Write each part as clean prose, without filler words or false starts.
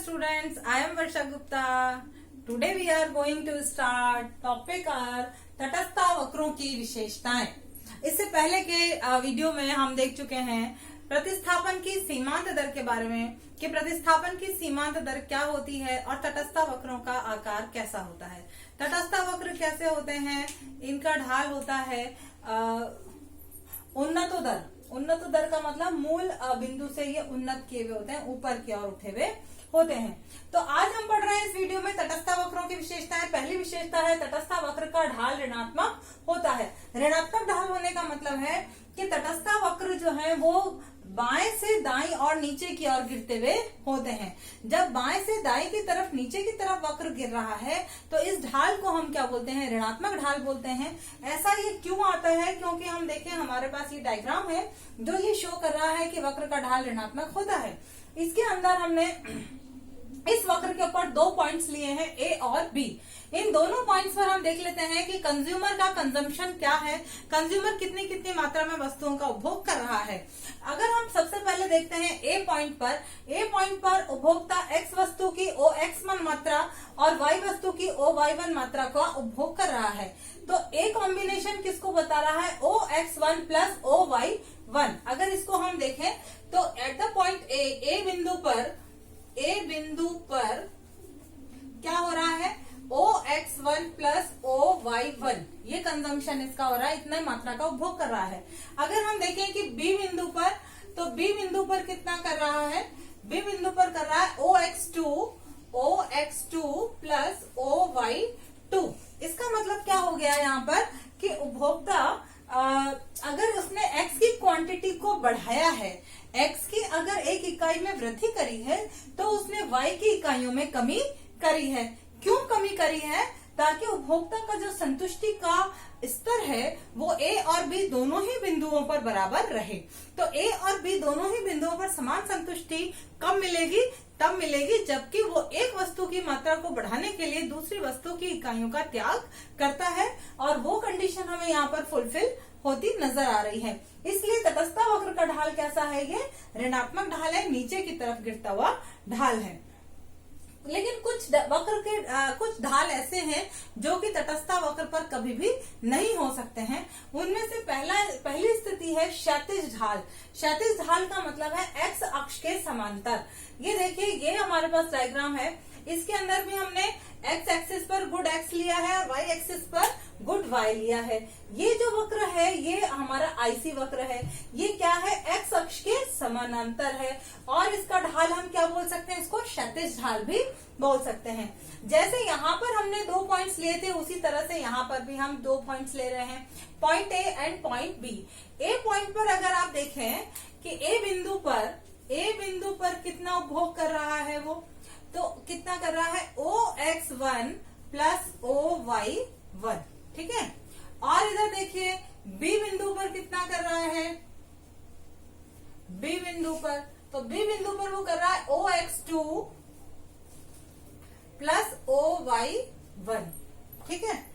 students, I am Varsha Gupta. Today we are going to start topic are तटस्थ वक्रों की विशेषताएं। इससे पहले के वीडियो में हम देख चुके हैं प्रतिस्थापन की सीमांत दर के बारे में कि प्रतिस्थापन की सीमांत दर क्या होती है और तटस्थ वक्रों का आकार कैसा होता है। तटस्थ वक्र कैसे होते हैं, इनका ढाल होता है उन्नत दर। उन्नत दर का मतलब मूल बिंदु से ये उन्नत किए हुए होते हैं, ऊपर की ओर उठे हुए होते हैं। तो आज हम पढ़ रहे हैं इस वीडियो में तटस्थ वक्रों की विशेषताएं। पहली विशेषता है तटस्थ वक्र का ढाल ऋणात्मक होता है। ऋणात्मक ढाल होने का मतलब है कि तटस्थ वक्र जो है वो बाएं से दाईं और नीचे की ओर गिरते हुए होते हैं। जब बाएं से दाईं की तरफ नीचे की तरफ वक्र गिर रहा है तो इस ढाल को हम क्या बोलते हैं, ऋणात्मक ढाल बोलते हैं। ऐसा ये क्यों आता है, क्योंकि हम देखें हमारे पास ये डायग्राम है जो ये शो कर रहा है कि वक्र का ढाल ऋणात्मक होता है। इसके अंदर हमने इस वक्र के ऊपर दो पॉइंट्स लिए हैं, ए और बी। इन दोनों पॉइंट्स पर हम देख लेते हैं कि कंज्यूमर का कंजम्पशन क्या है, कंज्यूमर कितनी कितनी मात्रा में वस्तुओं का उपभोग कर रहा है। अगर हम सबसे पहले देखते हैं ए पॉइंट पर उपभोक्ता एक्स वस्तु की OX1 मात्रा और वाई वस्तु की OY1 मात्रा का उपभोग कर रहा है। तो ए कॉम्बिनेशन किसको बता रहा है, OX1 प्लस OY1। अगर इसको हम देखें तो एट द पॉइंट ए बिंदु पर क्या हो रहा है, OX1 प्लस OY1 ये कंजम्पशन इसका हो रहा है, इतना मात्रा का उपभोग कर रहा है। अगर हम देखें कि बी बिंदु पर, तो बी बिंदु पर कितना कर रहा है, बी बिंदु पर कर रहा है OX2 प्लस OY2। इसका मतलब क्या हो गया यहाँ पर कि उपभोक्ता अगर उसने एक्स की क्वांटिटी को बढ़ाया है, एक्स की अगर एक इकाई में वृद्धि करी है तो उसने वाई की इकाइयों में कमी करी है। क्यों कमी करी है, ताकि उपभोक्ता का जो संतुष्टि का स्तर है वो ए और बी दोनों ही बिंदुओं पर बराबर रहे। तो ए और बी दोनों ही बिंदुओं पर समान संतुष्टि कब मिलेगी, तब मिलेगी जबकि वो एक वस्तु की मात्रा को बढ़ाने के लिए दूसरी वस्तु की इकाइयों का त्याग करता है, और वो कंडीशन हमें यहाँ पर फुलफिल होती नजर आ रही है। इसलिए तटस्थ वक्र का ढाल कैसा है, ये ऋणात्मक ढाल है, नीचे की तरफ गिरता हुआ ढाल है। लेकिन कुछ वक्र के कुछ ढाल ऐसे हैं जो कि तटस्थ वक्र पर कभी भी नहीं हो सकते हैं। उनमें से पहली स्थिति है क्षैतिज ढाल। क्षैतिज ढाल का मतलब है एक्स अक्ष के समांतर। ये देखिए, ये हमारे पास डायग्राम है, इसके अंदर भी हमने एक्स एक्सिस पर गुड एक्स लिया है और वाई एक्सिस पर गुड वाई लिया है। ये जो वक्र है ये हमारा आईसी वक्र है। ये क्या है, एक्स अक्ष के समानांतर है, और इसका ढाल हम क्या बोल सकते हैं, इसको क्षैतिज ढाल भी बोल सकते हैं। जैसे यहाँ पर हमने दो पॉइंट्स लिए थे उसी तरह से यहाँ पर भी हम दो पॉइंट्स ले रहे हैं, point A and point B. A point पर अगर आप देखें कि ए बिंदु पर कितना उपभोग कर रहा है, वो तो कितना कर रहा है, OX1 प्लस OY1। ठीक है, और इधर देखिए बी बिंदु पर कितना कर रहा है, बी बिंदु पर वो कर रहा है OX2 प्लस OY1। ठीक है,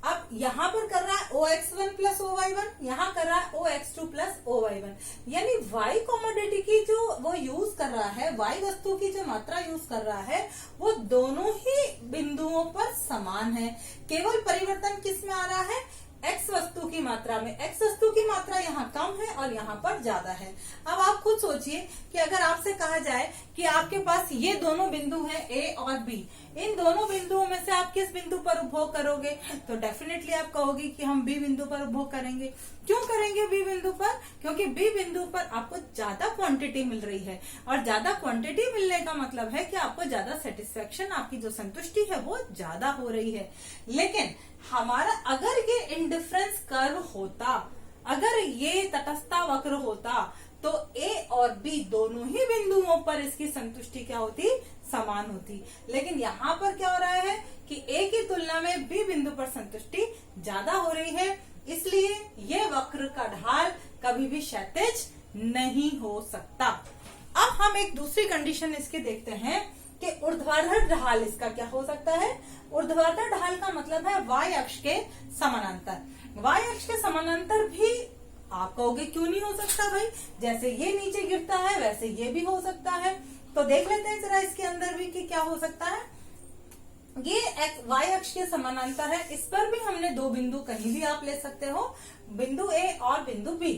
अब यहां पर कर रहा है OX1 प्लस OY1, यहां कर रहा है OX2 प्लस OY1। यानी Y कमोडिटी की जो वो यूज कर रहा है, Y वस्तु की जो मात्रा यूज कर रहा है वो दोनों ही बिंदुओं पर समान है। केवल परिवर्तन किस में आ रहा है, एक्स वस्तु की मात्रा में। एक्स वस्तु की मात्रा यहाँ कम है और यहाँ पर ज्यादा है। अब आप खुद सोचिए कि अगर आपसे कहा जाए कि आपके पास ये दोनों बिंदु हैं ए और बी, इन दोनों बिंदुओं में से आप किस बिंदु पर उपभोग करोगे, तो डेफिनेटली आप कहोगे कि हम बी बिंदु पर उपभोग करेंगे। क्यों करेंगे बी बिंदु पर, क्योंकि बी बिंदु पर आपको ज्यादा क्वांटिटी मिल रही है, और ज्यादा क्वांटिटी मिलने का मतलब है कि आपको ज्यादा सेटिस्फेक्शन, आपकी जो संतुष्टि है वो ज्यादा हो रही है। लेकिन हमारा अगर ये इंडिफरेंस कर्व होता, अगर ये तटस्थ वक्र होता, तो ए और बी दोनों ही बिंदुओं पर इसकी संतुष्टि क्या होती, समान होती। लेकिन यहाँ पर क्या हो रहा है कि ए की तुलना में बी बिंदु पर संतुष्टि ज्यादा हो रही है, इसलिए ये वक्र का ढाल कभी भी क्षैतिज नहीं हो सकता। अब हम एक दूसरी कंडीशन इसकी देखते हैं कि ऊर्ध्वाधर ढाल इसका क्या हो सकता है। ऊर्ध्वाधर ढाल का मतलब है वाई अक्ष के समानांतर। वाई अक्ष के समानांतर भी आप कहोगे क्यों नहीं हो सकता भाई, जैसे ये नीचे गिरता है वैसे ये भी हो सकता है। तो देख लेते हैं जरा इसके अंदर भी कि क्या हो सकता है। ये y अक्ष के समानांतर है, इस पर भी हमने दो बिंदु कहीं भी आप ले सकते हो, बिंदु A और बिंदु B।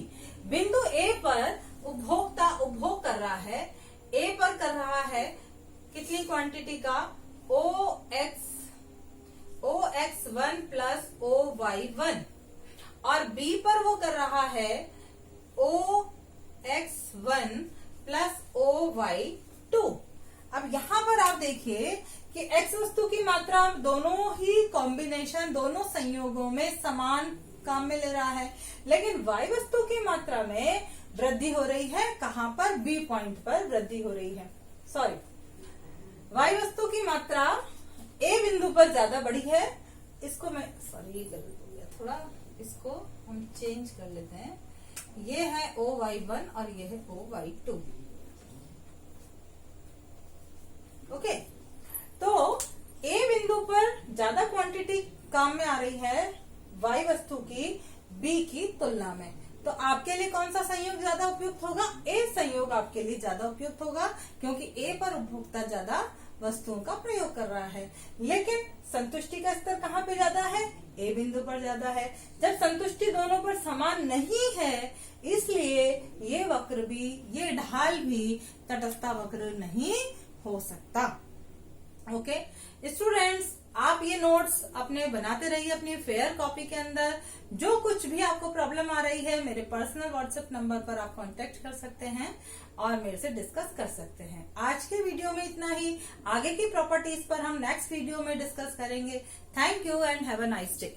बिंदु A पर उपभोक्ता उपभोग कर रहा है, A पर कर रहा है कितनी क्वांटिटी का, OX1 प्लस OY1, और B पर वो कर रहा है OX1 प्लस OY2। अब यहाँ पर आप देखिए कि X वस्तु की मात्रा दोनों ही कॉम्बिनेशन, दोनों संयोगों में समान काम में ले रहा है, लेकिन Y वस्तु की मात्रा में वृद्धि हो रही है। कहाँ पर, B पॉइंट पर वृद्धि हो रही है। सॉरी, Y वस्तु की मात्रा A बिंदु पर ज्यादा बढ़ी है। इसको मैं सॉरी गलत हो गया थोड़ा, इसको हम चेंज कर लेते हैं। ये है OY1 और ये है OY2। ओके, तो A बिंदु पर ज्यादा क्वांटिटी काम में आ रही है Y वस्तु की B की तुलना में। तो आपके लिए कौन सा संयोग ज्यादा उपयुक्त होगा, A संयोग आपके लिए ज्यादा उपयुक्त होगा, क्योंकि A पर उपभोक्ता ज्यादा वस्तुओं का प्रयोग कर रहा है। लेकिन संतुष्टि का स्तर कहाँ पे ज्यादा है, A बिंदु पर ज्यादा है। जब संतुष्टि दोनों पर समान नहीं है, इसलिए ये वक्र भी, ये ढाल भी तटस्थ वक्र नहीं हो सकता। ओके स्टूडेंट्स, आप ये नोट्स अपने बनाते रहिए अपनी फेयर कॉपी के अंदर। जो कुछ भी आपको प्रॉब्लम आ रही है, मेरे पर्सनल व्हाट्सएप नंबर पर आप कांटेक्ट कर सकते हैं और मेरे से डिस्कस कर सकते हैं। आज के वीडियो में इतना ही, आगे की प्रॉपर्टीज पर हम नेक्स्ट वीडियो में डिस्कस करेंगे। Thank you and have a nice day.